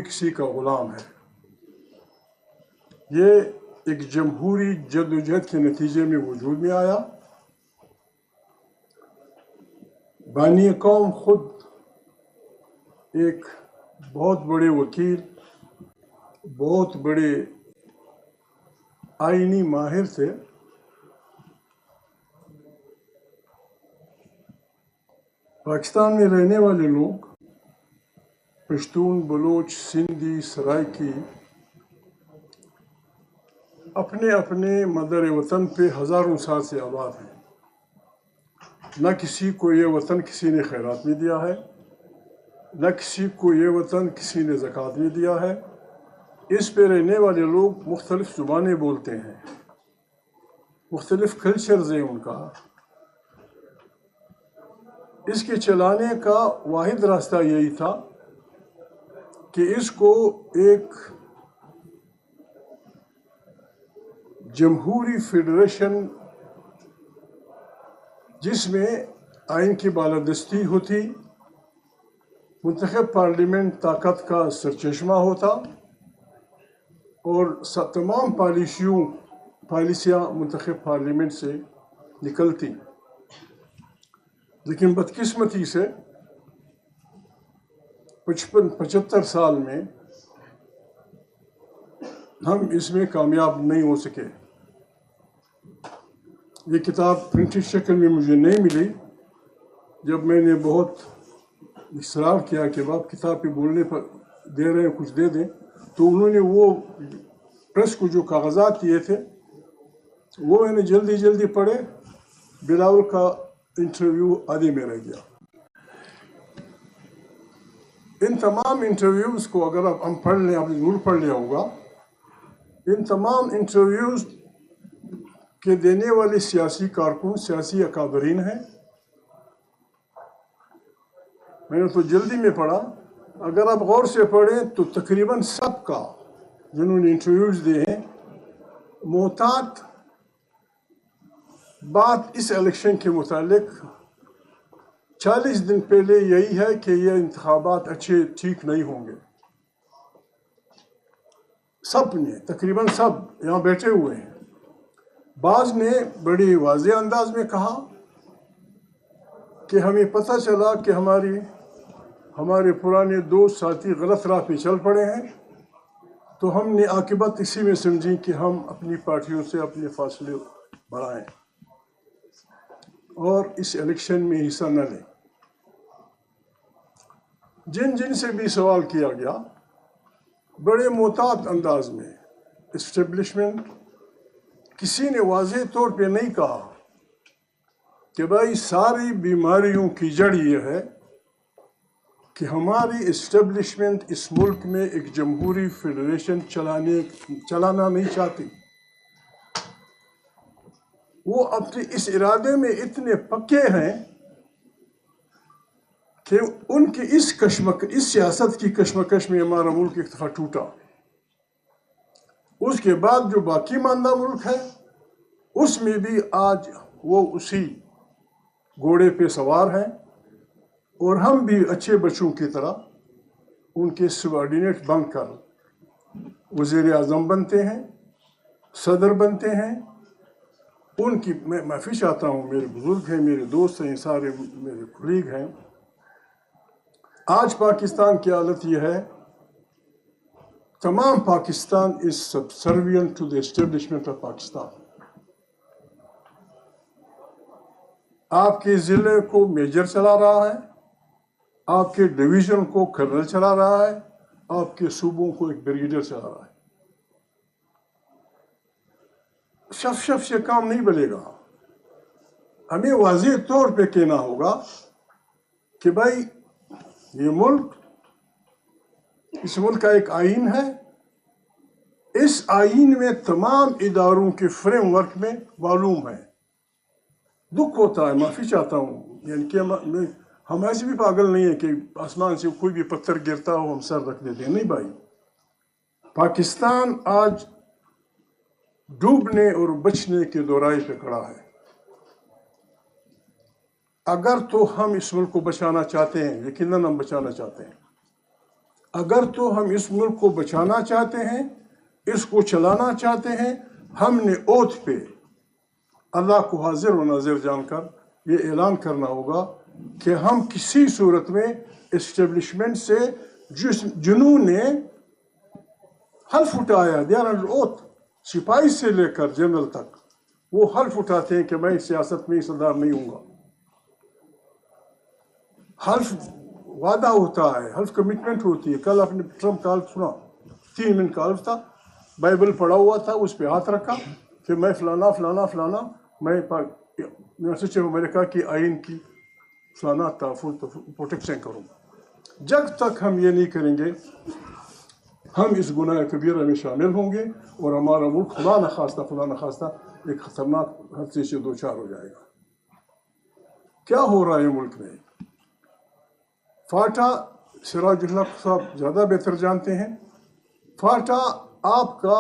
کسی کا غلام ہے۔ یہ ایک جمہوری جدوجہد کے نتیجے میں وجود میں آیا۔ بانی قوم خود ایک بہت بڑے وکیل، بہت بڑے آئینی ماہر تھے۔ پاکستان میں رہنے والے لوگ پشتون، بلوچ، سندھی، سرائکی اپنے اپنے مدر وطن پہ ہزاروں سال سے آباد ہیں۔ نہ کسی کو یہ وطن کسی نے خیرات میں دیا ہے، نہ کسی کو یہ وطن کسی نے زکوٰۃ میں دیا ہے۔ اس پہ رہنے والے لوگ مختلف زبانیں بولتے ہیں، مختلف کلچرز ہیں ان کا۔ اس کے چلانے کا واحد راستہ یہی تھا کہ اس کو ایک جمہوری فیڈریشن، جس میں آئین کی بالادستی ہوتی، منتخب پارلیمنٹ طاقت کا سرچشمہ ہوتا اور تمام پالیسیاں منتخب پارلیمنٹ سے نکلتی۔ لیکن بدقسمتی سے 75 سال میں ہم اس میں کامیاب نہیں ہو سکے۔ یہ کتاب پرنٹڈ شکل میں مجھے نہیں ملی۔ جب میں نے بہت اصرار کیا کہ باپ کتاب پہ بولنے پر دے رہے ہیں، کچھ دے دیں، تو انہوں نے وہ پریس کو جو کاغذات دیے تھے وہ میں نے جلدی پڑھے۔ بلاول کا انٹرویو آدھے میں رہ گیا۔ ان تمام انٹرویوز کو اگر ہم پڑھ لیں، آپ نے ضرور پڑھ لیا ہوگا، ان تمام انٹرویوز کے دینے والے سیاسی کارکن، سیاسی اکابرین ہیں۔ میں نے تو جلدی میں پڑھا، اگر آپ غور سے پڑھیں تو تقریباً سب کا جنہوں نے انٹرویوز دیے ہیں، محتاط بات اس الیکشن کے متعلق 40 دن پہلے یہی ہے کہ یہ انتخابات ٹھیک نہیں ہوں گے۔ سب نے، تقریباً سب یہاں بیٹھے ہوئے ہیں۔ بعض نے بڑی واضح انداز میں کہا کہ ہمیں پتہ چلا کہ ہمارے پرانے دوست ساتھی غلط راہ پہ چل پڑے ہیں، تو ہم نے عاقبت اسی میں سمجھی کہ ہم اپنی پارٹیوں سے اپنے فاصلے بڑھائیں اور اس الیکشن میں حصہ نہ لیں۔ جن سے بھی سوال کیا گیا، بڑے محتاط انداز میں اسٹیبلشمنٹ، کسی نے واضح طور پہ نہیں کہا کہ بھائی ساری بیماریوں کی جڑ یہ ہے کہ ہماری اسٹیبلشمنٹ اس ملک میں ایک جمہوری فیڈریشن چلانا نہیں چاہتی۔ وہ اپنے اس ارادے میں اتنے پکے ہیں کہ ان کی اس سیاست کی کشمکش میں ہمارا ملک ایک دفعہ ٹوٹا۔ اس کے بعد جو باقی ماندہ ملک ہے، اس میں بھی آج وہ اسی گھوڑے پہ سوار ہیں، اور ہم بھی اچھے بچوں کی طرح ان کے سبارڈینیٹ بن کر وزیر اعظم بنتے ہیں، صدر بنتے ہیں۔ ان کی میں معافی چاہتا ہوں، میرے بزرگ ہیں، میرے دوست ہیں، سارے میرے کولیگ ہیں۔ آج پاکستان کی حالت یہ ہے، تمام Pakistan is subservient to the establishment of Pakistan۔ آپ کے ضلع کو میجر چلا رہا ہے، آپ کے ڈویژن کو کرنل چلا رہا ہے، آپ کے صوبوں کو ایک بریگیڈیئر چلا رہا ہے۔ شف سے کام نہیں بنے گا۔ ہمیں واضح طور پہ کہنا ہوگا کہ بھائی یہ ملک، اس ملک کا ایک آئین ہے، اس آئین میں تمام اداروں کے فریم ورک میں معلوم ہے۔ دکھ ہوتا ہے، معافی چاہتا ہوں، یعنی کہ ہم ایسے بھی پاگل نہیں ہیں کہ آسمان سے کوئی بھی پتھر گرتا ہو ہم سر رکھ دیتے ہیں، نہیں بھائی۔ پاکستان آج ڈوبنے اور بچنے کے دورائے پہ کھڑا ہے۔ اگر تو ہم اس ملک کو بچانا چاہتے ہیں، یقیناً ہم بچانا چاہتے ہیں، اگر تو ہم اس ملک کو بچانا چاہتے ہیں، اس کو چلانا چاہتے ہیں، ہم نے اوتھ پہ اللہ کو حاضر و ناظر جان کر یہ اعلان کرنا ہوگا کہ ہم کسی صورت میں اسٹیبلشمنٹ سے جنہوں نے حلف اٹھایا، دیار اوتھ، سپاہی سے لے کر جنرل تک وہ حلف اٹھاتے ہیں کہ میں سیاست میں صدر نہیں ہوں گا. حلف وعدہ ہوتا ہے، حلف کمٹمنٹ ہوتی ہے. کل آپ نے ٹرمپ کا حلف سنا، 3 منٹ کا حلف تھا، بائبل پڑھا ہوا تھا، اس پہ ہاتھ رکھا کہ میں فلانا فلانا فلانا، میں سچ امریکہ کی آئین کی فلانا تحفظ پروٹیکشن کروں. جب تک ہم یہ نہیں کریں گے ہم اس گناہ کبیرہ میں شامل ہوں گے اور ہمارا ملک خدا نخواستہ ایک خطرناک حادثے سے دوچار ہو جائے گا. کیا ہو رہا ہے ملک میں؟ فاٹا سراج الحق صاحب زیادہ بہتر جانتے ہیں. فاٹا آپ کا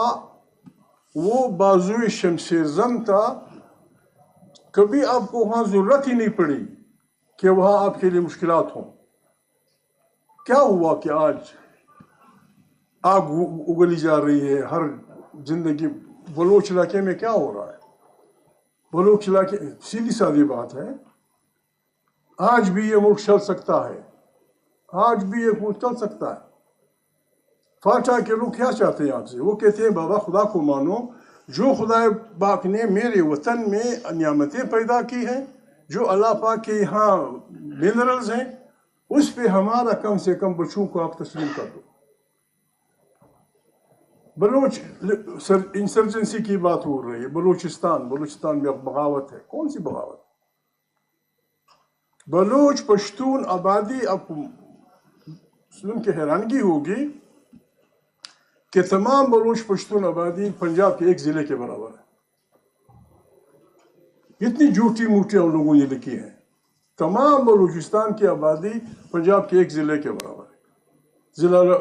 وہ بازوی شمشیر زن تھا، کبھی آپ کو وہاں ضرورت ہی نہیں پڑی کہ وہاں آپ کے لیے مشکلات ہوں. کیا ہوا کہ آج آگ اگلی جا رہی ہے ہر زندگی؟ بلوچ علاقے میں کیا ہو رہا ہے؟ بلوچ علاقے، سیدھی سادی بات ہے، آج بھی یہ ملک چل سکتا ہے، آج بھی یہ ملک چل سکتا ہے. فاٹا کے لوگ کیا چاہتے ہیں آپ سے؟ وہ کہتے ہیں بابا خدا کو مانو، جو خدا پاک نے میرے وطن میں نعمتیں پیدا کی ہیں، جو اللہ پاک کے یہاں منرلز ہیں، اس پہ ہمارا کم سے کم بچوں کو آپ تسلیم کر دو. بلوچ انسرجنسی کی بات ہو رہی ہے، بلوچستان میں اب بغاوت ہے. کون سی بغاوت؟ بلوچ پشتون آبادی، اب سن کے حیرانگی ہوگی کہ تمام بلوچ پشتون آبادی پنجاب کے ایک ضلع کے برابر ہے. اتنی جھوٹی موٹی ان لوگوں نے لکھی ہے. تمام بلوچستان کی آبادی پنجاب کے ایک ضلع کے برابر ہے.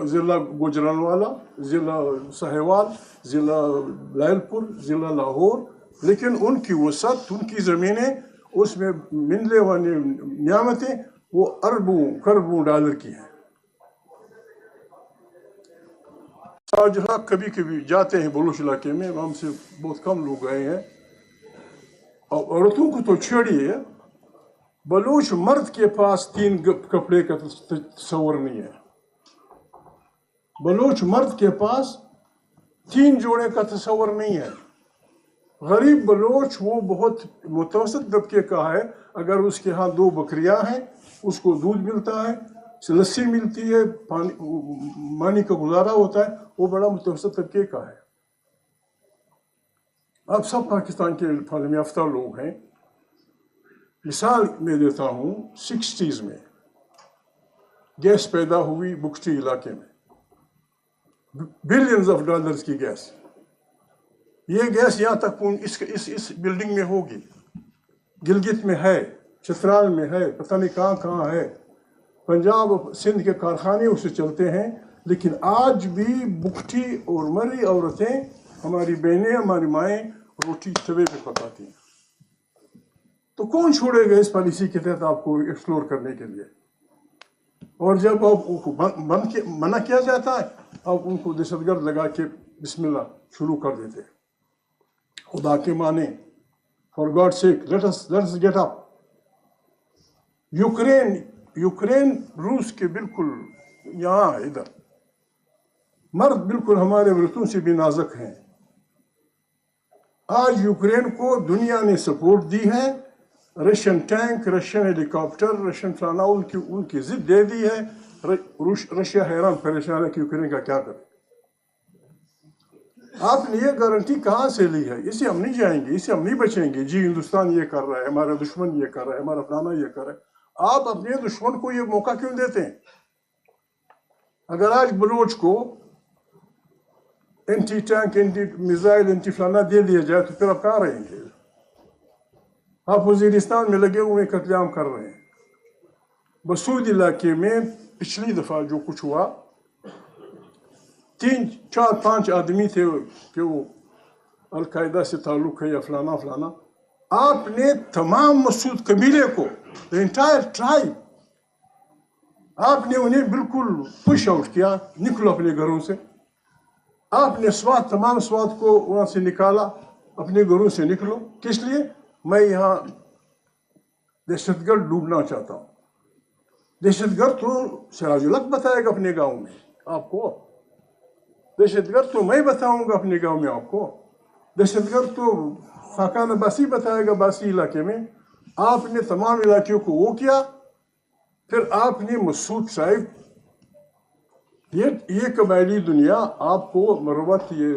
ضلع گوجرانوالا، ضلع سہیوال، ضلع لائل پور، ضلع لاہور، لیکن ان کی وسعت، ان کی زمینیں، اس میں ملنے والی نعمتیں وہ اربوں خربوں ڈالر کی ہیں. جہاں کبھی کبھی جاتے ہیں بلوچ علاقے میں، ہم سے بہت کم لوگ گئے ہیں، اور عورتوں کو تو چھیڑیے، بلوچ مرد کے پاس 3 کپڑے کا تصور نہیں ہے. بلوچ مرد کے پاس 3 جوڑے کا تصور نہیں ہے. غریب بلوچ وہ بہت متوسط طبقے کا ہے، اگر اس کے ہاں 2 بکریاں ہیں، اس کو دودھ ملتا ہے، لسی ملتی ہے، پانی کا گزارا ہوتا ہے، وہ بڑا متوسط طبقے کا ہے. اب سب پاکستان کے تعلیم یافتہ لوگ ہیں. مثال میں دیتا ہوں، 60s میں گیس پیدا ہوئی بکٹی علاقے میں، بلینز آف ڈالرز کی گیس. یہ گیس یہاں تک اس بلڈنگ میں ہوگی، گلگت میں ہے، چترال میں ہے، پتہ نہیں کہاں ہے. پنجاب سندھ کے کارخانے اس سے چلتے ہیں، لیکن آج بھی بکٹی اور مری عورتیں، ہماری بہنیں، ہماری مائیں روٹی توے پہ پکاتی ہیں. تو کون چھوڑے گا اس پالیسی کے تحت آپ کو ایکسپلور کرنے کے لیے؟ اور جب آپ کو منع کیا جاتا ہے، آپ ان کو دہشت گرد لگا کے بسم اللہ شروع کر دیتے ہیں. خدا کے معنی، for God sake let us get up. Ukraine روس کے بالکل یہاں ہے، ادھر مرد بالکل ہمارے عورتوں سے بھی نازک ہیں. آج یوکرین کو دنیا نے سپورٹ دی ہے، رشین ٹینک، رشین ہیلی کاپٹر، رشین فلانا ان کی ضد دے دی ہے. رشیا حیران پریشان ہے کہ یوکرین کا کیا کرے. آپ نے یہ گارنٹی کہاں سے لی ہے؟ اسے ہم نہیں جائیں گے، اسے ہم نہیں بچیں گے. جی ہندوستان یہ کر رہا ہے، ہمارا دشمن یہ کر رہا ہے، ہمارا فلانا یہ کر رہا ہے. آپ اپنے دشمن کو یہ موقع کیوں دیتے ہیں؟ اگر آج بلوچ کو anti tank, anti missile, anti فلانا دے دیا جائے تو پھر آپ کہاں رہیں گے؟ آپ وزیرستان میں لگے ہوئے قتل عام کر رہے ہیں. بسود علاقے میں پچھلی دفعہ جو کچھ ہوا، 3 4 5 آدمی تھے کہ وہ القاعدہ سے تعلق ہے یا فلانا فلانا. آپ نے تمام مسعود قبیلے کو، the entire tribe، آپ نے انہیں بالکل پش آؤٹ کیا، نکلو اپنے گھروں سے. آپ نے سوات، تمام سوات کو وہاں سے نکالا، اپنے گھروں سے نکلو. کس لیے؟ میں یہاں دہشت گرد ڈوبنا چاہتا ہوں. دہشت گرد تو سراج الحق بتائے گا اپنے گاؤں میں آپ کو، دہشت گرد تو میں بتاؤں گا اپنے گاؤں میں آپ کو، دہشت گرد تو خاقان عباسی بتائے گا باسی علاقے میں. آپ نے تمام علاقوں کو وہ کیا. پھر آپ نے مسعود صاحب، یہ قبائلی دنیا آپ کو مروت، یہ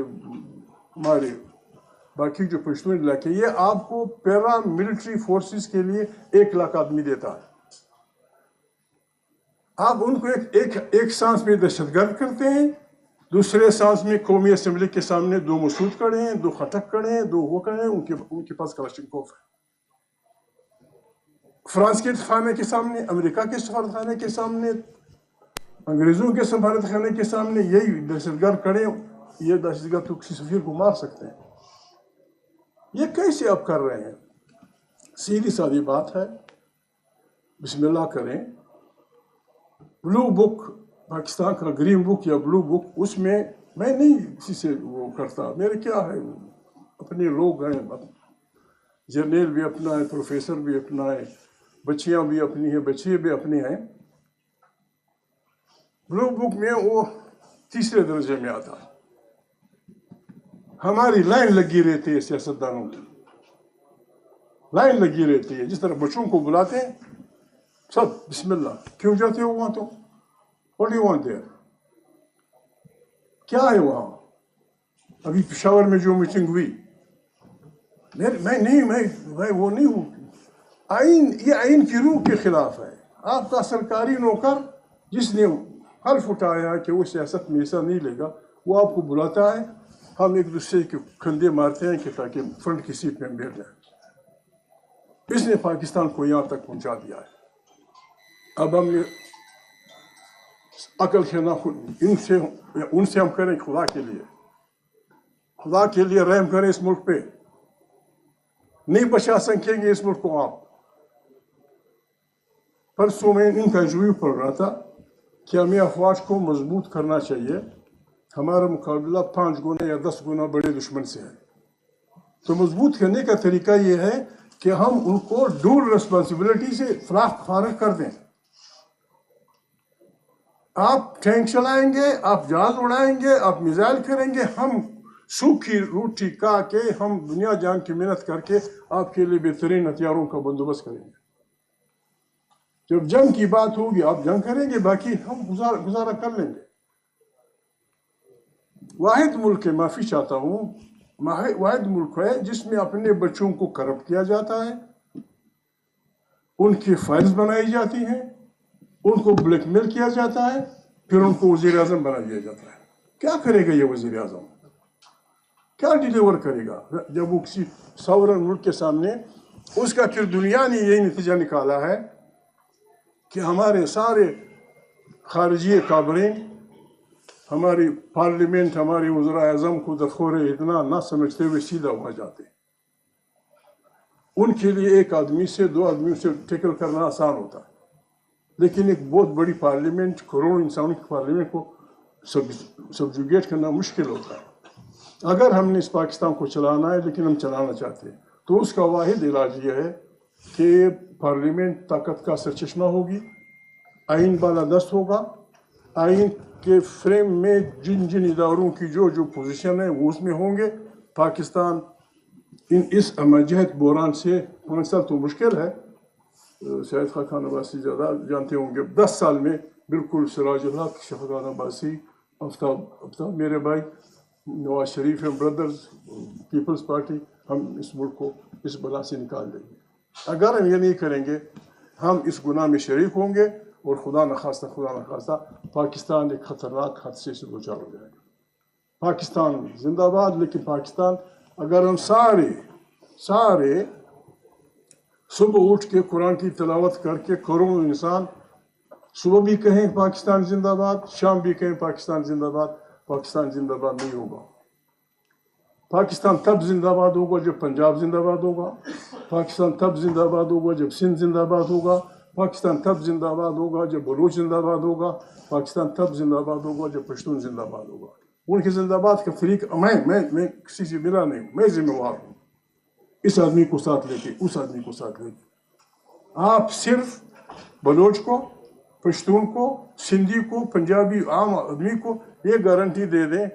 ہمارے باقی جو پشتون علاقے، یہ آپ کو پیرا ملٹری فورسز کے لیے 1 لاکھ آدمی دیتا ہے. آپ ان کو ایک سانس میں دہشت گرد کرتے ہیں، دوسرے سانس میں قومی اسمبلی کے سامنے 2 مسعود کھڑے ہیں، 2 خٹک کھڑے ہیں، 2 وہ کھڑے ہیں، ان کے پاس کلاشنکوف ہے. فرانس کے سفارتخانے کے سامنے، امریکہ کے سفارتخانے کے سامنے، انگریزوں کے سفارتخانے کے سامنے یہی دہشت گرد کھڑے ہیں. یہ دہشت گرد تو کسی سفیر کو مار سکتے ہیں. یہ کیسے آپ کر رہے ہیں؟ سیدھی سادی بات ہے، بسم اللہ کریں. بلو بک، پاکستان کا گرین بک یا بلو بک، اس میں میں نہیں کسی سے وہ کرتا. میرے کیا ہے، اپنے لوگ ہیں، جرنیل بھی اپنا ہے، پروفیسر بھی اپنا ہے، بچیاں بھی اپنی ہیں، بچے بھی اپنے ہیں. بلو بک میں وہ 3 درجے میں آتا ہے. ہماری لائن لگی رہتی ہے، سیاستدانوں کی لائن لگی رہتی ہے. جس طرح بچوں کو بلاتے ہیں سب بسم اللہ، کیوں جاتے ہو وہاں؟ تو what do you want there? کیا ہے وہاں؟ ابھی پشاور میں جو میٹنگ ہوئی، میں وہ نہیں ہوں. یہ آئین کی روح کے خلاف ہے. آپ کا سرکاری نوکر جس نے حلف اٹھایا کہ وہ سیاست میں حصہ نہیں لے گا، وہ آپ کو بلاتا ہے. ہم ایک دوسرے کے کندھے مارتے ہیں کہ تاکہ فرنٹ کی سیٹ میں بیٹھ جائیں. اس نے پاکستان کو یہاں تک پہنچا دیا ہے. اب ہم نے عقل سے نہ ان سے ہم کریں، خدا کے لیے رحم کریں اس ملک پہ. نہیں بچا سکیں گے اس ملک کو آپ. پرسوں میں ان کا انٹرویو پڑھ رہا تھا کہ ہمیں افواج کو مضبوط کرنا چاہیے. ہمارا مقابلہ 5 گنا یا 10 گنا بڑے دشمن سے ہے. تو مضبوط کرنے کا طریقہ یہ ہے کہ ہم ان کو ڈول ریسپانسبلٹی سے فارغ کر دیں. آپ ٹینک چلائیں گے، آپ جہاز اڑائیں گے، آپ میزائل کریں گے، ہم سوکھی روٹی کھا کے، ہم دنیا جان کی محنت کر کے آپ کے لیے بہترین ہتھیاروں کا بندوبست کریں گے. جب جنگ کی بات ہوگی آپ جنگ کریں گے، باقی ہم گزارا کر لیں گے. واحد ملک ہے، معافی چاہتا ہوں، واحد ملک ہے جس میں اپنے بچوں کو کرپٹ کیا جاتا ہے، ان کی فائلز بنائی جاتی ہیں، ان کو بلیک میل کیا جاتا ہے، پھر ان کو وزیر اعظم بنا دیا جاتا ہے. کیا کرے گا یہ وزیر اعظم؟ کیا ڈیلیور کرے گا جب وہ کسی ساورن ملک کے سامنے؟ اس کا پھر دنیا نے یہی نتیجہ نکالا ہے کہ ہمارے سارے خارجی کابرین، ہماری پارلیمنٹ، ہمارے وزراء اعظم کو دخور اتنا نہ سمجھتے ہوئے سیدھا ہوا جاتے. ان کے لیے 1 آدمی سے 2 آدمیوں سے ٹیکل کرنا آسان ہوتا ہے، لیکن ایک بہت بڑی پارلیمنٹ، کروڑوں انسانوں کی پارلیمنٹ کو سبجوگیٹ کرنا مشکل ہوتا ہے. اگر ہم نے اس پاکستان کو چلانا ہے، لیکن ہم چلانا چاہتے ہیں، تو اس کا واحد علاج یہ ہے کہ پارلیمنٹ طاقت کا سرچشمہ ہوگی، آئین بالادست ہوگا. آئین کے فریم میں جن اداروں کی جو پوزیشن ہے وہ اس میں ہوں گے. پاکستان اس امجد بحران سے 5 سال تو مشکل ہے، شاید خاقان عباسی زیادہ جانتے ہوں گے. 10 سال میں بالکل سراج الحق، شفقان عباسی، آفتاب میرے بھائی، نواز شریف ہیں بردرز، پیپلز پارٹی، ہم اس ملک کو اس بلا سے نکال دیں گے. اگر ہم یہ نہیں کریں گے، ہم اس گناہ میں شریک ہوں گے، اور خدا نخواستہ پاکستان ایک خطرناک حادثے سے دوچار ہو جائے گا. پاکستان زندہ باد. لیکن پاکستان، اگر ہم سارے صبح اٹھ کے قرآن کی تلاوت کر کے کروڑوں انسان صبح بھی کہیں پاکستان زندہ باد، شام بھی کہیں پاکستان زندہ باد، پاکستان زندہ باد نہیں ہوگا. پاکستان تب زندہ باد ہوگا جب پنجاب زندہ باد ہوگا. پاکستان تب زندہ باد ہوگا جب سندھ زندہ باد ہوگا. پاکستان تب زندہ باد ہوگا جب بلوچ زندہ باد ہوگا، پاکستان تب زندہ باد ہوگا جب پشتون زندہ باد ہوگا. ان کے زندہ باد کا فریق میں کسی سے ملا نہیں ہوں، میں ذمہ وار ہوں اس آدمی کو ساتھ لے کے، اس آدمی کو ساتھ لے کے. آپ صرف بلوچ کو، پشتون کو، سندھی کو، پنجابی عام آدمی کو یہ گارنٹی دے دیں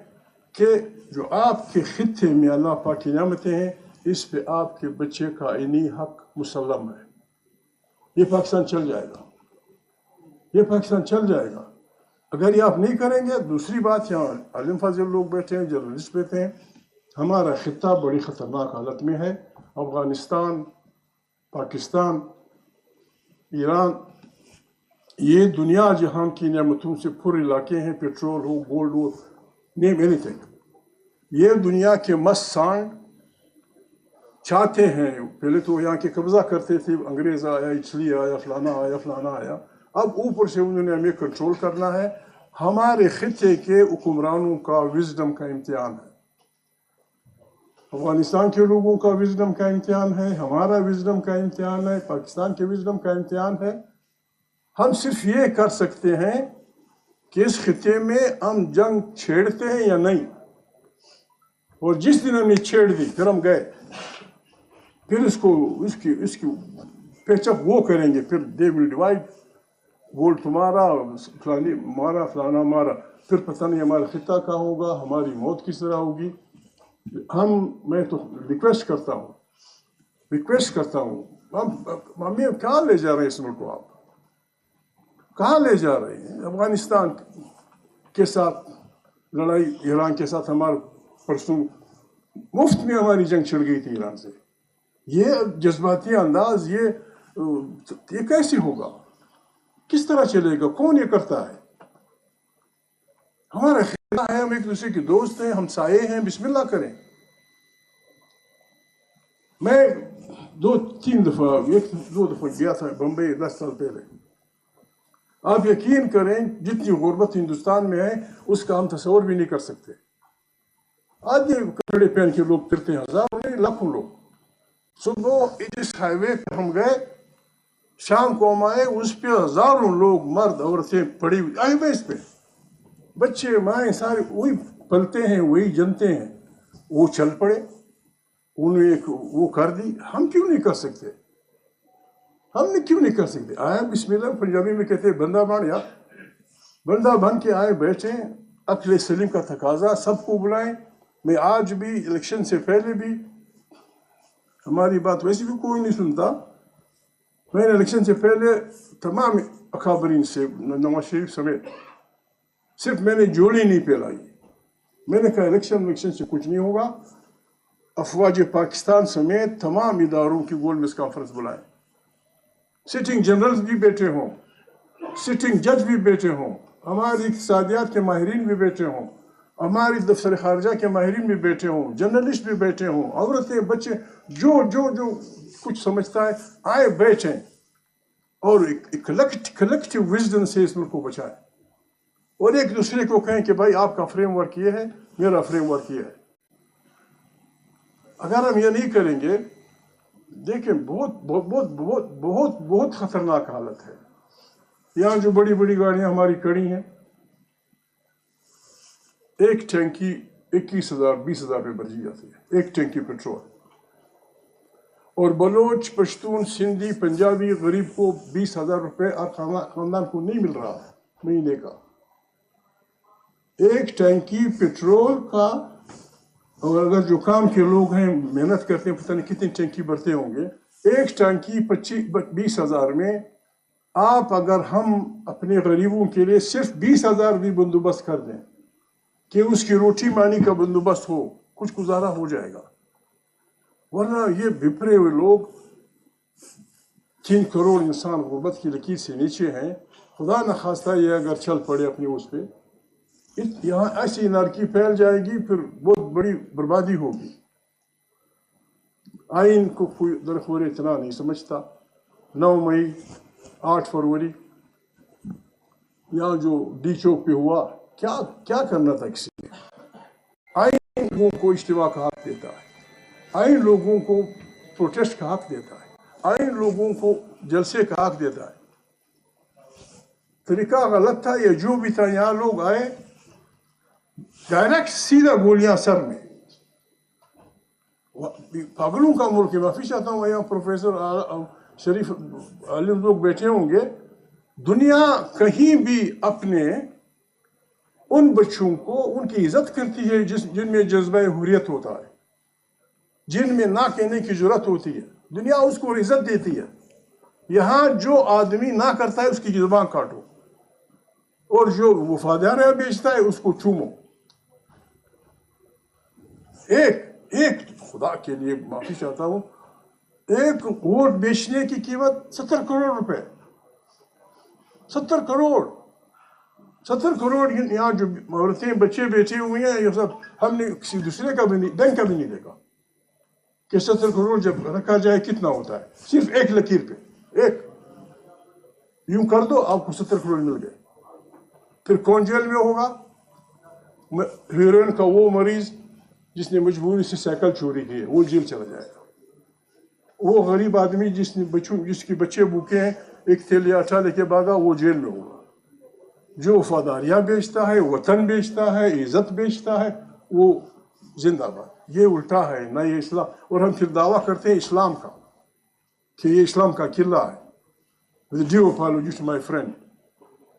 کہ جو آپ کے خطے میں اللہ پاک کی نعمتیں ہیں اس پہ آپ کے بچے کا آئینی حق مسلم ہے. یہ پاکستان چل جائے گا، یہ پاکستان چل جائے گا. اگر یہ آپ نہیں کریں گے، دوسری بات یہاں عالم فاضل لوگ بیٹھے ہیں، جرنلسٹ بیٹھے ہیں، ہمارا خطہ بڑی خطرناک حالت میں ہے. افغانستان، پاکستان، ایران، یہ دنیا جہان کی نعمتوں سے پر علاقے ہیں. پیٹرول ہو، گولڈ ہو، نیم اینی تھنگ. یہ دنیا کے مست سانڈ چاہتے ہیں. پہلے تو یہاں کے قبضہ کرتے تھے، انگریز آیا، اٹلی آیا، فلانا آیا، فلانا آیا. اب اوپر سے انہوں نے ہمیں کنٹرول کرنا ہے. ہمارے خطے کے حکمرانوں کا وزڈم کا امتحان ہے، افغانستان کے لوگوں کا وزڈم کا امتحان ہے، ہمارا وزڈم کا امتحان ہے، پاکستان کے وزڈم کا امتحان ہے. ہم صرف یہ کر سکتے ہیں کہ اس خطے میں ہم جنگ چھیڑتے ہیں یا نہیں. اور جس دن ہم نے چھیڑ دی پھر ہم گئے، پھر اس کی پیچ اپ وہ کریں گے. پھر دے ول ڈیوائڈ، گولڈ تمہارا، فلانی مارا، فلانا مارا. پھر پتہ نہیں ہمارا خطہ کہاں ہوگا، ہماری موت کس طرح ہوگی. میں تو ریکویسٹ کرتا ہوں ہمیں کہاں لے جا رہے ہیں اس ملک کو؟ آپ کہاں لے جا رہے ہیں؟ افغانستان کے ساتھ لڑائی، ایران کے ساتھ ہمارا پرسوں مفت میں ہماری جنگ چھڑ گئی تھی ایران سے. یہ جذباتی انداز یہ کیسے ہوگا؟ کس طرح چلے گا؟ کون یہ کرتا ہے؟ ہمارا خطہ ہے، ہم ایک دوسرے کے دوست ہیں، ہم سائے ہیں، بسم اللہ کریں. میں دو دفعہ گیا تھا بمبئی 10 سال پہلے. آپ یقین کریں جتنی غربت ہندوستان میں ہے اس کا ہم تصور بھی نہیں کر سکتے. آدھی کپڑے پہن کے لوگ پھرتے ہیں، ہزاروں نہیں لاکھوں لوگ. صبح اس ہائی وے پہ ہم گئے، شام کو ہم آئے، اس پہ ہزاروں لوگ، مرد عورتیں پڑی ہوئی ہائی ویز پہ. بچے مائیں سارے وہی پلتے ہیں، وہی جنتے ہیں. وہ چل پڑے، انہوں نے وہ کر دی. ہم کیوں نہیں کر سکتے؟ آیا بسم اللہ، پنجابی میں کہتے ہیں بندہ بن. یا بندہ بن کے آئے، بیٹھے، عقل سلیم کا تقاضا، سب کو بلائیں. میں آج بھی الیکشن سے پہلے بھی، ہماری بات ویسے بھی کوئی نہیں سنتا، میں نے الیکشن سے پہلے تمام اکابرین سے، نواز شریف سمیت، صرف میں نے جوڑی نہیں پھیلائی. میں نے کہا الیکشن سے کچھ نہیں ہوگا. افواج پاکستان سمیت تمام اداروں کی گول میز کانفرنس بلائیں، سٹنگ جنرلز بھی بیٹھے ہوں، سٹنگ جج بھی بیٹھے ہوں، ہماری اقتصادیات کے ماہرین بھی بیٹھے ہوں، ہماری دفتر خارجہ کے ماہرین بھی بیٹھے ہوں، جرنلسٹ بھی بیٹھے ہوں، عورتیں، بچے، جو کچھ سمجھتا ہے آئے بیٹھیں اور کلیکٹیو وزڈم سے اس ملک کو بچائیں. اور ایک دوسرے کو کہیں کہ بھائی آپ کا فریم ورک یہ ہے، میرا فریم ورک یہ ہے. اگر ہم یہ نہیں کریں گے، دیکھیں بہت بہت بہت بہت بہت خطرناک حالت ہے. یہاں جو بڑی بڑی گاڑیاں ہماری کڑی ہیں، ایک ٹینکی 21,000 20,000 پہ بھری جاتی ہے، ایک ٹینکی پیٹرول. اور بلوچ، پشتون، سندھی، پنجابی غریب کو 20,000 روپے اور خاندان کو نہیں مل رہا مہینے کا. ایک ٹینکی پیٹرول کا. اور اگر جو کام کے لوگ ہیں محنت کرتے ہیں، پتہ نہیں کتنی ٹینکی بھرتے ہوں گے. ایک ٹینکی 20,000 میں آپ، اگر ہم اپنے غریبوں کے لیے صرف 20,000 بھی بندوبست کر دیں کہ اس کی روٹی مانی کا بندوبست ہو، کچھ گزارا ہو جائے گا. ورنہ یہ بپھرے ہوئے لوگ، 3 کروڑ انسان غربت کی لکیر سے نیچے ہیں. خدا نخواستہ یہ اگر چل پڑے اپنے اس پہ، یہاں ایسی انارکی پھیل جائے گی، پھر بہت بڑی بربادی ہوگی. آئین کو کوئی درخور اتنا نہیں سمجھتا. 9 مئی، 8 فروری، یہاں جو ڈی چوک پہ ہوا، کیا کرنا تھا کسی نے؟ آئین لوگوں کو اجتماع کا حق دیتا ہے، آئین لوگوں کو پروٹیسٹ کا حق دیتا ہے، آئین لوگوں کو جلسے کا حق دیتا ہے. طریقہ غلط تھا، یا جو بھی تھا، یہاں لوگ آئے ڈائریکٹ سیدھا گولیاں سر میں. پاگلوں کا ملک ہے. معافی چاہتا ہوں، یہاں پروفیسر شریف عالم لوگ بیٹھے ہوں گے. دنیا کہیں بھی اپنے ان بچوں کو ان کی عزت کرتی ہے جن میں جذبہ حریت ہوتا ہے، جن میں نہ کہنے کی جرت ہوتی ہے. دنیا اس کو عزت دیتی ہے. یہاں جو آدمی نہ کرتا ہے اس کی زبان کاٹو، اور جو وفاداریاں بیچتا ہے اس کو چومو. ایک خدا کے لیے معافی چاہتا ہوں، ایک ووٹ بیچنے کی قیمت 70 کروڑ روپے. 70 کروڑ یہاں جو عورتیں بچے بیٹھے ہوئے ہیں، یہ سب ہم نے کسی دوسرے کا بھی نہیں، بینک کا بھی نہیں دیکھا کہ 70 کروڑ جب رکھا جائے کتنا ہوتا ہے. صرف ایک لکیر پہ ایک یوں کر دو، آپ کو 70 کروڑ مل گئے. پھر کون جیل میں ہوگا؟ ہیروئن کا وہ مریض جس نے مجبوری سے سائیکل چوری کی ہے، وہ جیل چلا جائے گا. وہ غریب آدمی جس کے بچے بھوکے ہیں، ایک تھیلی آٹا لے کے بھاگا، وہ جیل میں ہوگا. جو وفاداریاں بیچتا ہے، وطن بیچتا ہے، عزت بیچتا ہے، وہ زندہ باد. یہ الٹا ہے، نہ یہ اسلام. اور ہم پھر دعویٰ کرتے ہیں اسلام کا کہ یہ اسلام کا قلعہ ہے. With due apology to my friend.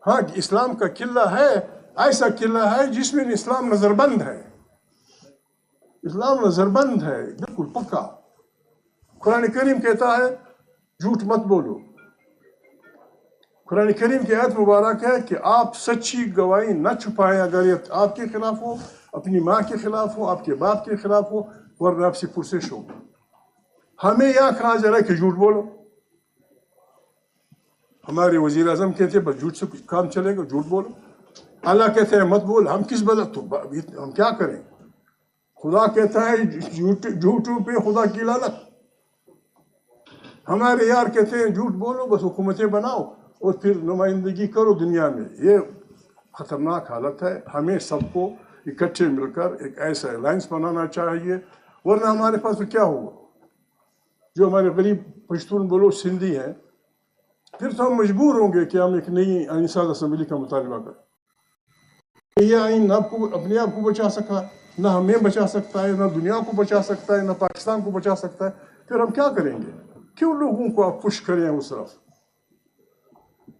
ہاں، اسلام کا قلعہ ہے. ایسا قلعہ ہے جس میں اسلام نظر بند ہے. اسلام نظر بند ہے، بالکل پکا. قرآن کریم کہتا ہے جھوٹ مت بولو. قرآن کریم کی آیت مبارک ہے کہ آپ سچی گواہی نہ چھپائیں، اگر یہ آپ کے خلاف ہو، اپنی ماں کے خلاف ہو، آپ کے باپ کے خلاف ہو، ورنہ آپ سے پرسش ہو. ہمیں یہاں کہا جا رہا ہے کہ جھوٹ بولو. ہمارے وزیر اعظم کہتے ہیں بس جھوٹ سے کام چلے گا، جھوٹ بولو. اللہ کہتے ہیں مت بول. ہم کس بدت تو ہم کیا کریں؟ خدا کہتا ہے جھوٹوں پہ خدا کی لعنت. ہمارے یار کہتے ہیں جھوٹ بولو، بس حکومتیں بناؤ اور پھر نمائندگی کرو دنیا میں. یہ خطرناک حالت ہے. ہمیں سب کو اکٹھے مل کر ایک ایسا الائنس بنانا چاہیے، ورنہ ہمارے پاس کیا ہوگا؟ جو ہمارے غریب پشتون بولو سندھی ہیں، پھر تو ہم مجبور ہوں گے کہ ہم ایک نئی آئین ساز اسمبلی کا مطالبہ کریں. یہ آئین نہ اپنے آپ کو بچا سکا، نہ ہمیں بچا سکتا ہے، نہ دنیا کو بچا سکتا ہے، نہ پاکستان کو بچا سکتا ہے. پھر ہم کیا کریں گے؟ کیوں لوگوں کو آپ پش کریں اس طرف؟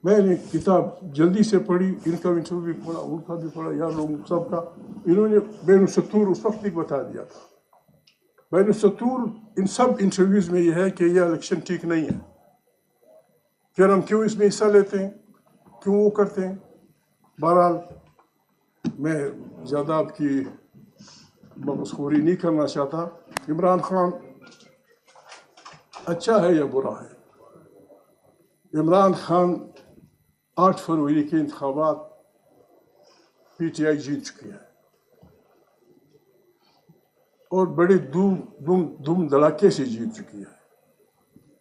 میں نے کتاب جلدی سے پڑھی، ان کا انٹرویو بھی پڑھا، ان کا بھی پڑھا، یار لوگوں سب کا. انہوں نے بین السطور اس وقت ایک بتا دیا تھا. بین السطور ان سب انٹرویوز میں یہ ہے کہ یہ الیکشن ٹھیک نہیں ہے. پھر ہم کیوں اس میں حصہ لیتے ہیں، کیوں وہ کرتے ہیں؟ بہرحال میں زیادہ آپ کی مبسخوری نہیں کرنا چاہتا. عمران خان اچھا ہے یا برا ہے؟ عمران خان 8 فروری کے انتخابات پی ٹی آئی جیت چکی ہے، اور بڑے دم دھڑاکے سے جیت چکی ہے.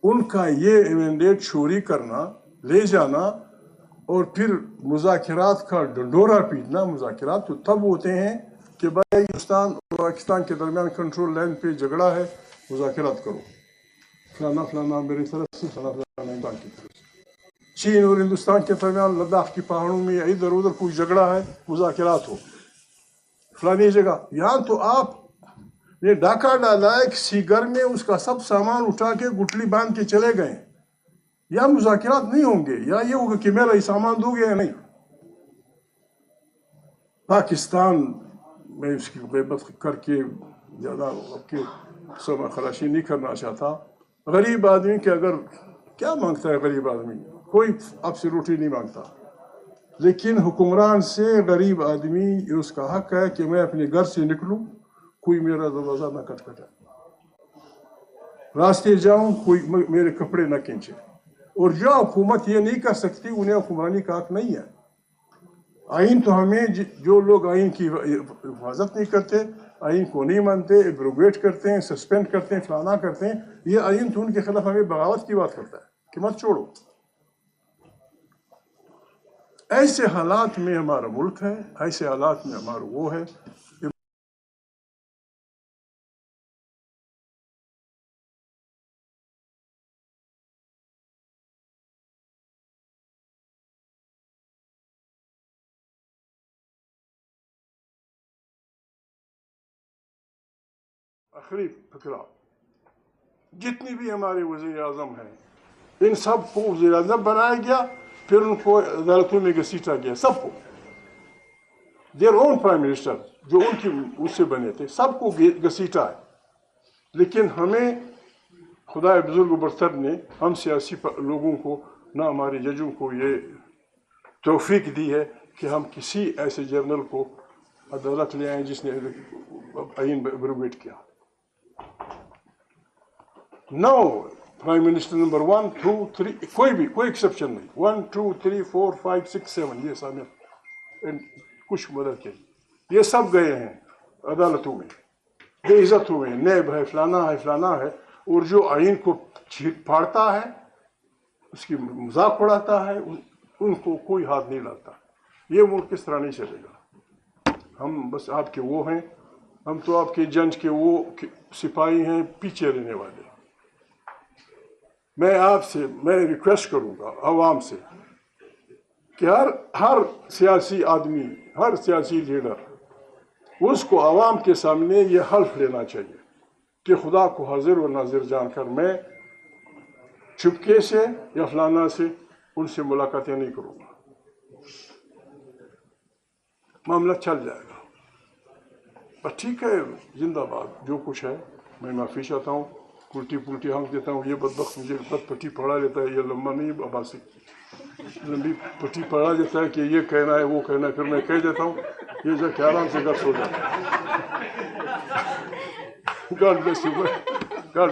ان کا یہ مینڈیٹ چوری کرنا، لے جانا، اور پھر مذاکرات کا ڈنڈورا پیٹنا. مذاکرات تو تب ہوتے ہیں کہ بھائی ہندوستان اور پاکستان کے درمیان کنٹرول لائن پہ جھگڑا ہے، مذاکرات کرو. فلانا فلانا میری طرف سے، فلانا فلانا ہندوستان کی طرف سے. چین اور ہندوستان کے درمیان لداخ کی پہاڑوں میں یا ادھر ادھر کوئی جھگڑا ہے، مذاکرات ہو. فلانی جگہ یہاں تو آپ نے ڈاکہ ڈالا ہے کسی گھر میں، اس کا سب سامان اٹھا کے گٹلی باندھ کے چلے گئے. یا مذاکرات نہیں ہوں گے، یا یہ ہوگا کہ میرا یہ سامان دو گے یا نہیں. پاکستان میں اس کی غیبت کر کے زیادہ آپ کے سب خراشی نہیں کرنا چاہتا. غریب آدمی کے اگر کیا مانگتا ہے غریب آدمی؟ کوئی آپ سے روٹی نہیں مانگتا. لیکن حکمران سے غریب آدمی اس کا حق ہے کہ میں اپنے گھر سے نکلوں، کوئی میرا دروازہ نہ کھٹکھٹائے، راستے جاؤں کوئی میرے کپڑے نہ کھینچے. اور جو حکومت یہ نہیں کر سکتی انہیں حکمرانی کا حق نہیں ہے. آئین تو ہمیں جو لوگ آئین کی حفاظت نہیں کرتے، آئین کو نہیں مانتے، ایبروگیٹ کرتے ہیں، سسپینڈ کرتے ہیں، فلانا کرتے ہیں، یہ آئین تو ان کے خلاف ہمیں بغاوت کی بات کرتا ہے کہ مت چھوڑو. ایسے حالات میں ہمارا ملک ہے، ایسے حالات میں ہمارا وہ ہے. آخری فکرہ، جتنی بھی ہمارے وزیر اعظم ہیں ان سب کو وزیر اعظم بنایا گیا، پھر ان کو عدالتوں میں گھسیٹا گیا، سب کو، دیئر اون پرائم منسٹر جو ان کی اس سے بنے تھے سب کو گھسیٹا ہے۔ لیکن ہمیں خدا بزرگ برتر نے ہم سیاسی لوگوں کو نہ ہمارے ججوں کو یہ توفیق دی ہے کہ ہم کسی ایسے جرنل کو عدالت لے آئیں جس نے آئین ایبروگیٹ کیا۔ نو پرائم منسٹر نمبر 1 2 3 کوئی ایکسیپشن نہیں، 1 2 3 4 5 6 7 یہ سامنے کچھ مدد کے یہ سب گئے ہیں عدالتوں میں، بے عزت ہوئے ہیں، نیب ہے، فلانا ہے، فلانا ہے، اور جو آئین کو پھاڑتا ہے اس کی مذاق اڑاتا ہے ان کو کوئی ہاتھ نہیں لاتا۔ یہ ملک کس طرح نہیں چلے گا؟ ہم بس آپ کے وہ ہیں، ہم تو آپ کے جج کے وہ سپاہی ہیں پیچھے رہنے والے۔ میں آپ سے ریکویسٹ کروں گا عوام سے کہ ہر سیاسی آدمی، ہر سیاسی لیڈر اس کو عوام کے سامنے یہ حلف لینا چاہیے کہ خدا کو حاضر و ناظر جان کر میں چپکے سے یا فلانا سے ان سے ملاقاتیں نہیں کروں گا، معاملہ چل جائے گا۔ بس ٹھیک ہے، زندہ باد، جو کچھ ہے میں معافی چاہتا ہوں، الٹی ہانک دیتا ہوں، یہ بدبخت مجھے پٹی پڑھا دیتا ہے، یہ لمبا نہیں عباسی لمبی پٹی پڑھا دیتا ہے کہ یہ کہنا ہے وہ کہنا ہے، پھر میں کہہ دیتا ہوں، یہ جا کے آرام سے گھر سو جاتا ہے۔ God bless you, God